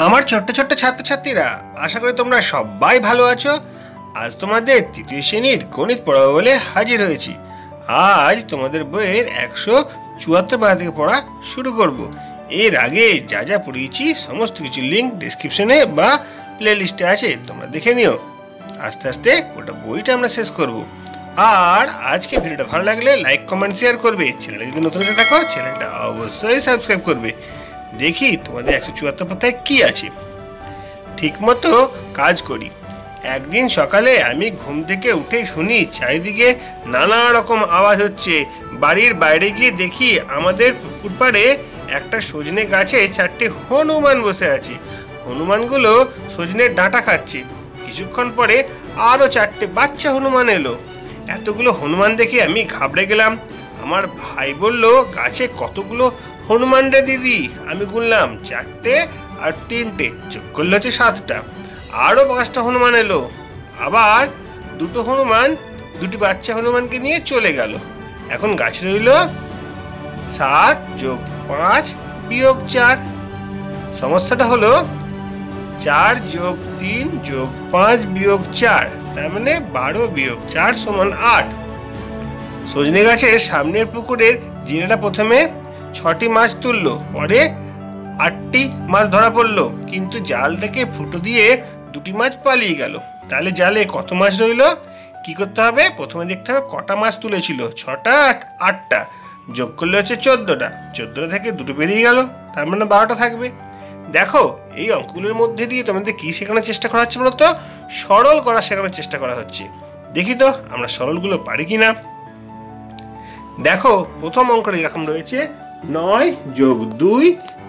আমার ছোট্ট ছোট্ট ছাত্রছাত্রীরা, আশা করি তোমরা সবাই ভালো আছো। আজ তোমাদের তৃতীয় শ্রেণীর গণিত পড়াবো বলে হাজির হয়েছি। আজ তোমাদের বইয়ের 174 পাতা থেকে পড়া শুরু করব। এর আগে যা যা পড়িয়েছি সমস্ত কিছু লিঙ্ক ডিসক্রিপশনে বা প্লে লিস্টে আছে, তোমরা দেখে নিও। আস্তে আস্তে গোটা বইটা আমরা শেষ করব। আর আজকে ভিডিওটা ভালো লাগলে লাইক কমেন্ট শেয়ার করবে। চ্যানেলে যদি নতুন হয়ে থাকো চ্যানেলটা অবশ্যই সাবস্ক্রাইব করবে। দেখি তোমাদের 174 পাতায় কি আছে। ঠিকমতো কাজ করি। একদিন সকালে আমি ঘুম থেকে উঠে শুনি চারিদিকে নানা রকম আওয়াজ হচ্ছে। বাড়ির বাইরে গিয়ে দেখি আমাদের পুকুর পাড়ে একটা সজনে গাছে 4টে হনুমান বসে আছে। হনুমানগুলো সজনের ডাঁটা খাচ্ছে। কিছুক্ষণ পরে আরও 4টে বাচ্চা হনুমান এলো। এতগুলো হনুমান দেখে আমি ঘাবড়ে গেলাম। আমার ভাই বলল, গাছে কতগুলো হনুমান রে দিদি? আমি গুনলাম 4টে আর 3টে, যোগ করলে হচ্ছে 7টা। আরও 5টা হনুমান এলো। আবার দুটো হনুমান দুটি বাচ্চা হনুমানকে নিয়ে চলে গেল। এখন গাছে রইল 7 যোগ 5 বিয়োগ 4। সমস্যাটা হলো 4 যোগ 3 যোগ 5 বিয়োগ 4, তার মানে 12 বিয়োগ 4 সমান 8। সজনে গাছের সামনের পুকুরের জেলেরা প্রথমে 6টি মাছ তুললো, পরে 8টি মাছ ধরা পড়লো, কিন্তু জাল থেকে ফুটো দিয়ে 2টি মাছ পালিয়ে গেল। তাহলে জালে কত মাছ রইল? কি করতে হবে? প্রথমে দেখতে হবে কটা মাছ তুলেছিল। 6টা 8টা, যোগ করলে হচ্ছে 14টা। 14টা থেকে 2টো বেরিয়ে গেল, তার মানে 12টা থাকবে। দেখো, এই অঙ্কগুলোর মধ্যে দিয়ে তোমাদের কি শেখানোর চেষ্টা করা হচ্ছে বলতো? সরল করা শেখানোর চেষ্টা করা হচ্ছে। দেখি তো আমরা সরলগুলো পারি কিনা। দেখো, প্রথম অঙ্কটা এরকম রয়েছে, 9 যোগ 2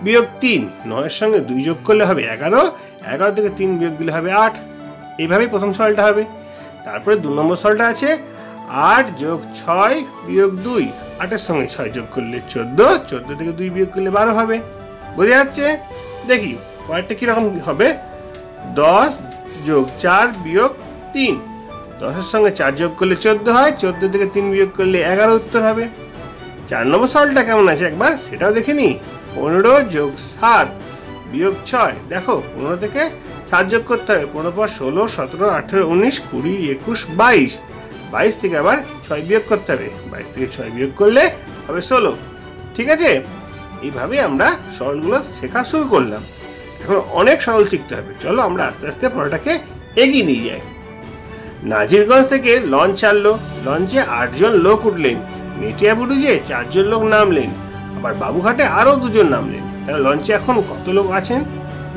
বিয়োগ 3। 9-এর সঙ্গে 2 যোগ করলে হবে 11। 11 থেকে 3 বিয়োগ দিলে হবে 8। এইভাবেই প্রথম সরলটা হবে। তারপরে 2 নম্বর সরলটা আছে, 8 যোগ 6 বিয়োগ 2। 8-এর সঙ্গে 6 যোগ করলে 14। 14 থেকে 2 বিয়োগ করলে 12 হবে। বোঝা যাচ্ছে? দেখি পরেরটা কীরকম হবে। 10 যোগ 4 বিয়োগ 3। 10-এর সঙ্গে 4 যোগ করলে 14 হয়। 14 থেকে 3 বিয়োগ করলে 11 উত্তর হবে। 4 নম্বর সরলটা কেমন আছে একবার সেটাও দেখে নি। 15 যোগ 7 বিয়োগ 6। দেখো, 15 থেকে 7 যোগ করতে হবে। 15 পর 16, 17, 18, 19, 20, 21, 22। 22 থেকে আবার 6 বিয়োগ করতে হবে। 22 থেকে 6 বিয়োগ করলে হবে 16। ঠিক আছে? এইভাবে আমরা সরলগুলো শেখা শুরু করলাম। এখন অনেক সরল শিখতে হবে। চলো আমরা আস্তে আস্তে পড়াটাকে এগিয়ে নিয়ে যাই। নাজিরগঞ্জ থেকে লঞ্চ ছাড়লো। লঞ্চে 8 জন লোক উঠলেন। মেটিয়াবুরুজে 4 জন লোক নামলেন। আবার বাবুঘাটে আরও 2 জন নামলেন। তাহলে লঞ্চে এখন কত লোক আছেন?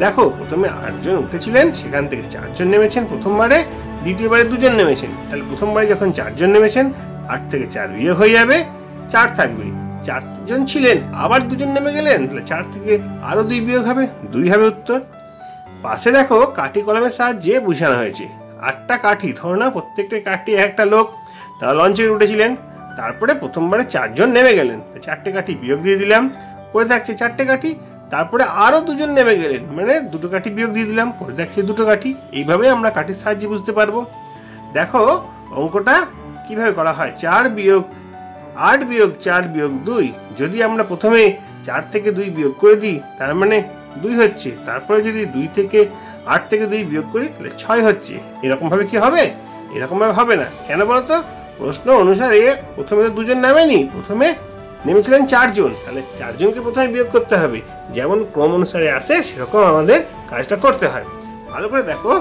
দেখো, প্রথমে 8 জন উঠেছিলেন, সেখান থেকে 4 জন নেমেছেন প্রথমবারে, দ্বিতীয়বারে 2 জন নেমেছেন। তাহলে প্রথমবারে যখন 4 জন নেমেছেন, 8 থেকে 4 বিয়োগ হয়ে যাবে, 4 থাকবে। 4 জন ছিলেন, আবার 2 জন নেমে গেলেন, তাহলে 4 থেকে আরও 2 বিয়োগ হবে, 2 হবে উত্তর। পাশে দেখো কাঠি কলমের সাহায্যে বোঝানো হয়েছে। 8টা কাঠি, ধরো না প্রত্যেকটা কাঠি একটা লোক, তারা লঞ্চে উঠেছিলেন। তারপরে প্রথমবারে 4 জন নেমে গেলেন, 4টে কাঠি বিয়োগ দিয়ে দিলাম, পরে থাকছে 4টে কাঠি। তারপরে আরও 2 জন নেমে গেলেন, মানে 2টো কাঠি বিয়োগ দিয়ে দিলাম, পরে থাকছে 2টো কাঠি। এইভাবে আমরা কাঠির সাহায্যে বুঝতে পারবো। দেখো অঙ্কটা কিভাবে করা হয়। 8 বিয়োগ 4 বিয়োগ 2। যদি আমরা প্রথমে 4 থেকে 2 বিয়োগ করে দিই, তার মানে 2 হচ্ছে। তারপরে যদি 8 থেকে 2 বিয়োগ করি, তাহলে 6 হচ্ছে। এরকমভাবে কি হবে? এরকমভাবে হবে না। কেন বলতো? প্রশ্ন অনুসারে প্রথমে তো 2 জন নামেনি, প্রথমে নেমেছিলেন 4 জন। তাহলে 4 জনকে প্রথমে বিয়োগ করতে হবে। যেমন ক্রম অনুসারে আসে সেরকম আমাদের কাজটা করতে হয়। ভালো করে দেখো,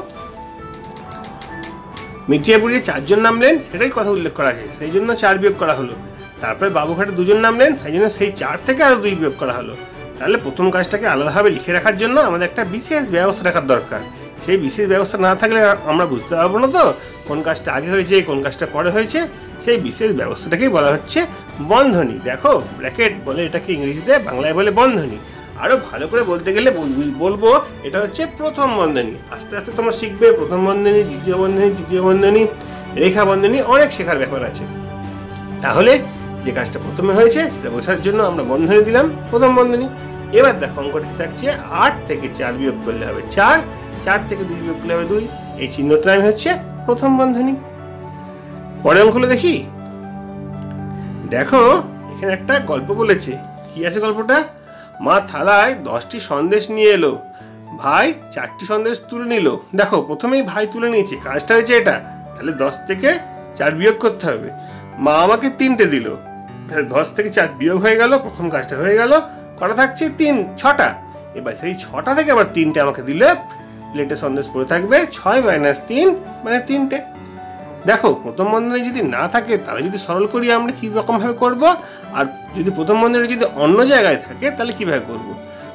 মিঠিয়াপুরিয়ে 4 জন নামলেন, সেটাই কথা উল্লেখ করা আছে, সেই জন্য 4 বিয়োগ করা হলো। তারপরে বাবুঘাটে 2 জন নামলেন, সেই জন্য সেই 4 থেকে আরও 2 বিয়োগ করা হলো। তাহলে প্রথম কাজটাকে আলাদাভাবে লিখে রাখার জন্য আমাদের একটা বিশেষ ব্যবস্থা রাখার দরকার। সেই বিশেষ ব্যবস্থা না থাকলে আমরা বুঝতে পারবো না তো কোন কাজটা আগে হয়েছে কোন কাজটা পরে হয়েছে। সেই বিশেষ ব্যবস্থাটাকেই বলা হচ্ছে বন্ধনী। দেখো, ব্র্যাকেট বলে এটাকে ইংরেজিতে, বাংলায় বলে বন্ধনী। আরও ভালো করে বলতে গেলে বলবো এটা হচ্ছে প্রথম বন্ধনী। আস্তে আস্তে তোমরা শিখবে প্রথম বন্ধনী, দ্বিতীয় বন্ধনী, তৃতীয় বন্ধনী, রেখা বন্ধনী, অনেক শেখার ব্যাপার আছে। তাহলে যে কাজটা প্রথমে হয়েছে সেটা বোঝার জন্য আমরা বন্ধনী দিলাম, প্রথম বন্ধনী। এবার দেখো অঙ্কটি থাকছে 8 থেকে 4 বিয়োগ করলে হবে 4, 4 থেকে 2 বিয়োগ করলে হবে 2। এই চিহ্নটা আমি হচ্ছে প্রথম বন্ধনী। পরের অঙ্কগুলো দেখি। দেখো এখানে একটা গল্প বলেছে। কি আছে গল্পটা? মা থালায় 10টি সন্দেশ নিয়ে এলো। ভাই 4টি সন্দেশ তুলে নিল। দেখো প্রথমেই ভাই তুলে নিয়েছে, কাজটা হয়েছে এটা, তাহলে 10 থেকে 4 বিয়োগ করতে হবে। মা আমাকে 3টে দিল, তাহলে 10 থেকে 4 বিয়োগ হয়ে গেল, প্রথম কাজটা হয়ে গেল। কটা থাকছে? 6টা। এবার সেই 6টা থেকে আবার 3টে আমাকে দিলে প্লেটে সন্দেশ পড়ে থাকবে 6 - 3 মানে 3টে। দেখো প্রথম বন্ধনী যদি না থাকে তাহলে যদি সরল করি আমরা কি রকম ভাবে করব, আর যদি প্রথম বন্ধনী যদি অন্য জায়গায় থাকে তাহলে কিভাবে করব।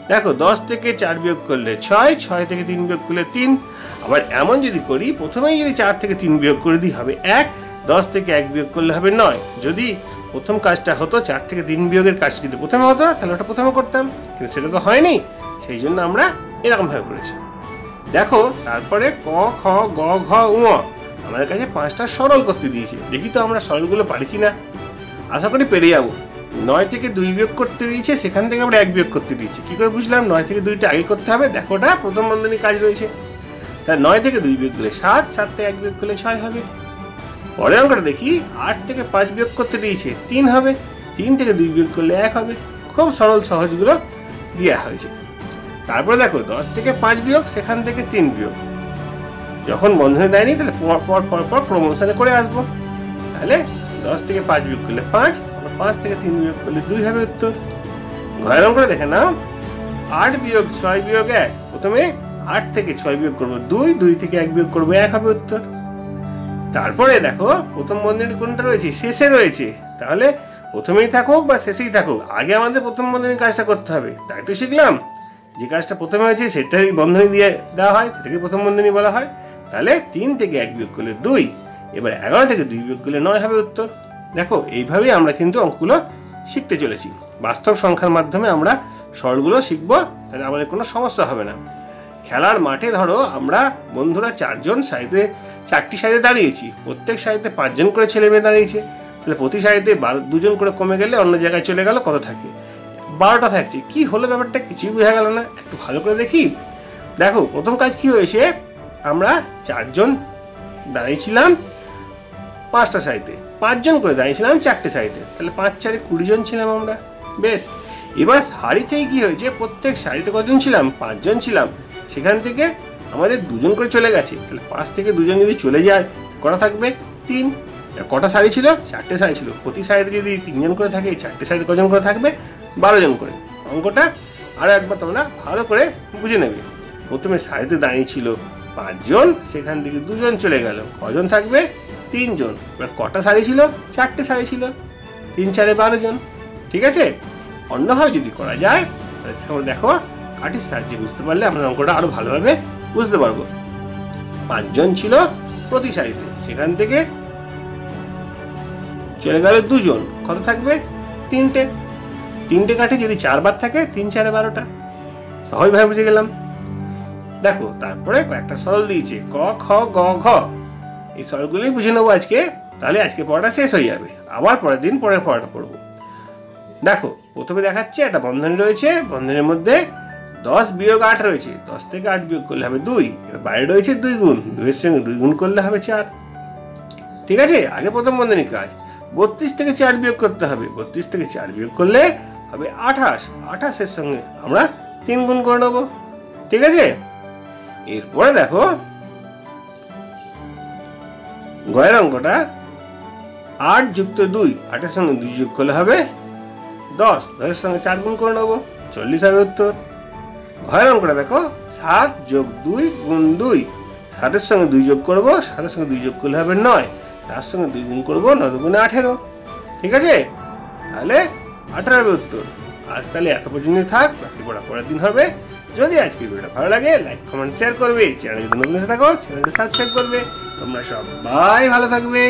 দেখো 10 থেকে 4 বিয়োগ করলে 6, 6 থেকে 3 বিয়োগ করলে 3। আবার এমন যদি করি, প্রথমেই যদি 4 থেকে 3 বিয়োগ করে দিই হবে 1, 10 থেকে 1 বিয়োগ করলে হবে 9। যদি প্রথম কাজটা হতো 4 থেকে 3 বিয়োগের কাজ যদি প্রথমে হতো তাহলে ওটা প্রথমে করতাম, কিন্তু সেটা তো হয়নি, সেই জন্য আমরা এরকম ভাবে করেছি। দেখো তারপরে ক, খ, গ, ঘ, ঙ আমাদের কাছে 5টা সরল করতে দিয়েছে। দেখি তো আমরা সরলগুলো পারি কিনা। আশা করি পেরে যাবো। 9 থেকে 2 বিয়োগ করতে দিয়েছে, সেখান থেকে আমরা 1 বিয়োগ করতে দিয়েছি। কি করে বুঝলাম? 9 থেকে 2টা আগে করতে হবে। দেখো ওটা প্রথম বন্ধনীর কাজ রয়েছে। তাহলে 9 থেকে 2 বিয়োগ করলে 7, 7 থেকে 1 বিয়োগ করলে 6 হবে। পরের অঙ্কটা দেখি, 8 থেকে 5 বিয়োগ করতে দিয়েছে 3 হবে, 3 থেকে 2 বিয়োগ করলে 1 হবে। খুব সরল সহজগুলো দেওয়া হয়েছে। তারপরে দেখো 10 থেকে 5 বিয়োগ, সেখান থেকে 3 বিয়োগ। যখন বন্ধনী দেয়নি তাহলে পর প্রমোশনে করে আসবো। তাহলে 10 থেকে 5 বিয়োগ করলে 5, 5 থেকে 3 বিয়োগ করলে 2 হবে উত্তর। ঘরের অঙ্কটা দেখে নাও, 8 বিয়োগ 6 বিয়োগ 1। প্রথমে 8 থেকে 6 বিয়োগ করবো 2, 2 থেকে 1 বিয়োগ করবো 1 হবে উত্তর। তারপরে দেখো প্রথম বন্ধনী কোনটা রয়েছে? শেষে রয়েছে। তাহলে প্রথমেই থাকুক বা শেষেই থাকুক, আগে আমাদের প্রথম বন্ধনীর কাজটা করতে হবে। তাই তো শিখলাম, যে কাজটা প্রথমে হয়েছে সেটাই বন্ধনী দিয়ে দেওয়া হয়, সেটাকে প্রথম বন্ধনী বলা হয়। তাহলে 3 থেকে 1 বিয়োগ করলে 2, এবার 11 থেকে 2 বিয়োগ করলে 9 হবে উত্তর। দেখো এইভাবেই আমরা কিন্তু অঙ্কগুলো শিখতে চলেছি। বাস্তব সংখ্যার মাধ্যমে আমরা সরলগুলো শিখবো, তাহলে আমাদের কোনো সমস্যা হবে না। খেলার মাঠে ধরো আমরা বন্ধুরা 4জন সারিতে 4টি সারিতে দাঁড়িয়েছি, প্রত্যেক সারিতে 5 জন করে ছেলে মেয়ে দাঁড়িয়েছে। তাহলে প্রতি সারিতে 2 জন করে কমে গেলে অন্য জায়গায় চলে গেল, কত থাকে? 12টা থাকছে। কি হলো ব্যাপারটা? কিছুই বোঝা গেল না। একটু ভালো করে দেখি। দেখো প্রথম কাজ কি হয়েছে, আমরা 4 জন দাঁড়িয়েছিলাম 5টা সারিতে, 5 জন করে দাঁড়িয়েছিলাম 4টে সারিতে, তাহলে 5 × 4 = 20 জন ছিলাম আমরা। বেশ, এবার সারি থেকে কি হয়েছে, প্রত্যেক সারিতে কজন ছিলাম? 5 জন ছিলাম, সেখান থেকে আমাদের 2 জন করে চলে গেছে। তাহলে 5 থেকে 2 জন যদি চলে যায় কটা থাকবে? 3। কটা সারি ছিল? 4টে সারি ছিল। প্রতি সারিতে যদি 3 জন করে থাকে, 4টে সারিতে কজন করে থাকবে? 12 জন করে। অঙ্কটা আরো একবার তোমরা ভালো করে বুঝে নেবে। প্রথমে সারিতে দাঁড়িয়ে ছিল 5 জন, সেখান থেকে 2 জন চলে গেল, কজন থাকবে? 3 জন। এবার কটা সারি ছিল? 4টে সারি ছিল, 3 × 4 = 12 জন। ঠিক আছে? অন্যভাবে যদি করা যায় তাহলে তোমরা দেখো কাঠির সাহায্যে বুঝতে পারলে আমরা অঙ্কটা আরো ভালোভাবে বুঝতে পারবো। 5 জন ছিল প্রতি সারিতে, সেখান থেকে চলে গেল 2 জন, কত থাকবে? 3টে। 3টে কাঠি যদি 4 বার থাকে, 3 × 4 = 12টা। সহজভাবে বুঝে গেলাম। দেখো তারপরে কয়েকটা সরল দিয়েছে, ক, খ, গ, ঘ। এই সরলগুলোই বুঝে নেবো আজকে, তাহলে আজকে পড়াটা শেষ হয়ে যাবে। আবার পরের দিন পরের পড়াটা পড়বো। দেখো প্রথমে দেখাচ্ছে একটা বন্ধনী রয়েছে, বন্ধনীর মধ্যে 10 বিয়োগ 8 রয়েছে। 10 থেকে 8 বিয়োগ করলে হবে 2। বাইরে রয়েছে 2 গুণ, 2 এর সঙ্গে 2 গুণ করলে হবে 4। ঠিক আছে? আগে প্রথম বন্ধনীর কাজ। 32 থেকে 4 বিয়োগ করতে হবে। 32 থেকে 4 বিয়োগ করলে হবে 28। 28 এর সঙ্গে আমরা 3 গুণ করে নেবো। ঠিক আছে? এরপরে দেখো গয়ের অঙ্কটা, 8 + 2, 8 এর সঙ্গে 2 যোগ করলে হবে 10। 10 এর সঙ্গে 4 গুণ করে নেবো, 40 হবে উত্তর। ঘরের অঙ্কটা দেখো, 7 + 2 × 2, 7 এর সঙ্গে 2 যোগ করবো, 7 এর সঙ্গে 2 যোগ করলে হবে 9। তার সঙ্গে 2 গুণ করবো, 9 × 2 = 18। ঠিক আছে? তাহলে 18 হবে উত্তর। আজ তাহলে এত পর্যন্ত থাক, বাকি পড়া পরের দিন হবে। যদি আজকের ভিডিওটা ভালো লাগে লাইক, কমেন্ট, শেয়ার করবে। চ্যানেলে যদি নতুন এসে থাকো চ্যানেলটা সাবস্ক্রাইব করবে। তোমরা সবাই ভালো থাকবে।